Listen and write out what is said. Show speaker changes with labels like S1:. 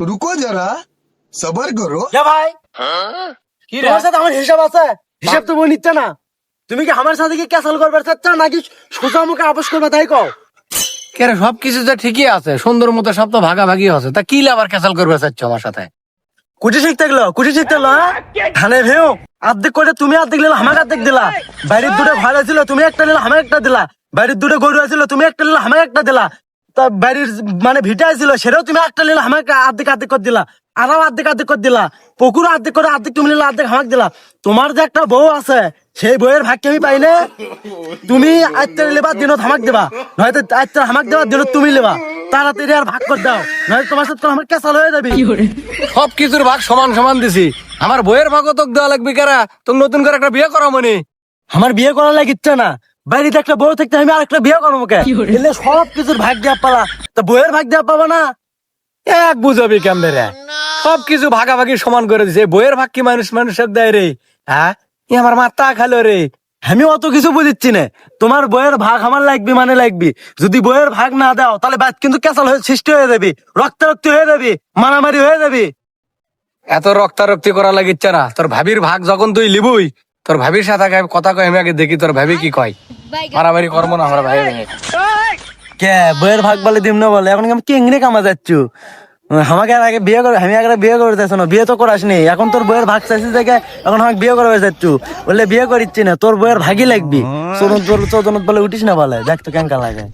S1: रुको जरा सबर करो।
S2: ভাই
S3: কি রে
S2: তোমার সাথে আমার হিসাব আছে, হিসাব তো বই নিচ্ছে না। তুমি কি আমার সাথে কি ক্যাসাল করবে চাচ্ছ নাকি সোজা মুখে আপোষ করবে তাই কও?
S3: কে রে, সবকিছু তো ঠিকই আছে, সুন্দর মতো সব তো ভাগাভাগি আছে, তা কি আবার ক্যাসাল করবে চাচ্ছ আমার সাথে?
S2: কুটি শিখতে গেলো, কুটি শিখতে গেলো, হ্যাঁ ধানে ভেও অর্ধেক করে তুমি অর্ধেক নিলে আমাকে অর্ধেক দিলা। বাড়ির দুটো ঘর ছিল, তুমি একটা নিলে আমাকে একটা দিলা। বাড়ির দুটো গরু ছিল, তুমি একটা নিলে আমাকে একটা দিলা। তা বাড়ির মানে ভিটা ছিল, সেটাও তুমি একটা নিলে আমাকে অর্ধেক অর্ধেক করে দিলা। আরো অর্ধেক অর্ধেক করে দিলা। পুকুর অর্ধেক করে অর্ধেক তুমি নিলে অর্ধেক আমাকে দিলা। তোমার যে একটা বউ আছে, সেই বউয়ের ভাগকে আমি পাইলে তুমি আত্মার লেবা দিনত হামাক দেবা, নয়তো আত্মার হামাক দেবা দিনত তুমি লেবা। তাড়াতাড়ি আর ভাগ করে দাও, নয়তো তোমার সাথে আমার ক্যাসাল হয়ে যাবে।
S3: সবকিছুর ভাগ সমান সমান দিছি, আমার বইয়ের ভাগও তোকে দেওয়া লাগবে কেরা? তোকে নতুন করে একটা বিয়ে করা মনে।
S2: আমার বিয়ে করার লাগে ইচ্ছা না, বাড়িতে একটা বউ থাকতে আমি আর একটা বিয়ে করবো কে? এলে সব কিছুর ভাগ দেওয়া পালা, তা বউয়ের ভাগ দেওয়া পাবা না?
S3: এক বুঝাবি কেমনে রে? সবকিছু ভাগাভাগি সমান করে দিছে, বইয়ের ভাগ কি মানুষ মানুষের দেয় রে? হ্যাঁ, ই আমার মাথা খালো রে।
S2: আমি অত কিছু বুঝিচ্ছি না, তোমার বইয়ের ভাগ আমার লাগবে মানে লাগবে। যদি বইয়ের ভাগ না দাও তাহলে বাদ কিন্তু ক্যাসাল হয়ে সৃষ্টি হয়ে যাবে, রক্তারক্তি হয়ে যাবে, মারামারি হয়ে যাবে।
S3: এত রক্তারক্তি করা লাগিচ্ছে না, তোর ভাবির ভাগ যখন তুই লিবুই, তোর ভাবির সাথে আগে কথা কয়, আমি আগে দেখি তোর ভাবি কি কয়। মারামারি করবো না আমরা ভাই ভাই।
S2: কে বইয়ের ভাগ বলে দিম না বলে? এখন আমি কেংরে কামা যাচ্ছু? আমাকে আর আগে বিয়ে করে, আমি আগে বিয়ে করে যাচ্ছ না, বিয়ে তো করাসনি, এখন তোর বইয়ের ভাগ চাইছি দেখে এখন আমাকে বিয়ে করে যাচ্ছু। বললে বিয়ে করিচ্ছি না, তোর বইয়ের ভাগই লাগবি। চোদনত বলে উঠিস না বলে, দেখ তো কেঙ্কা লাগে।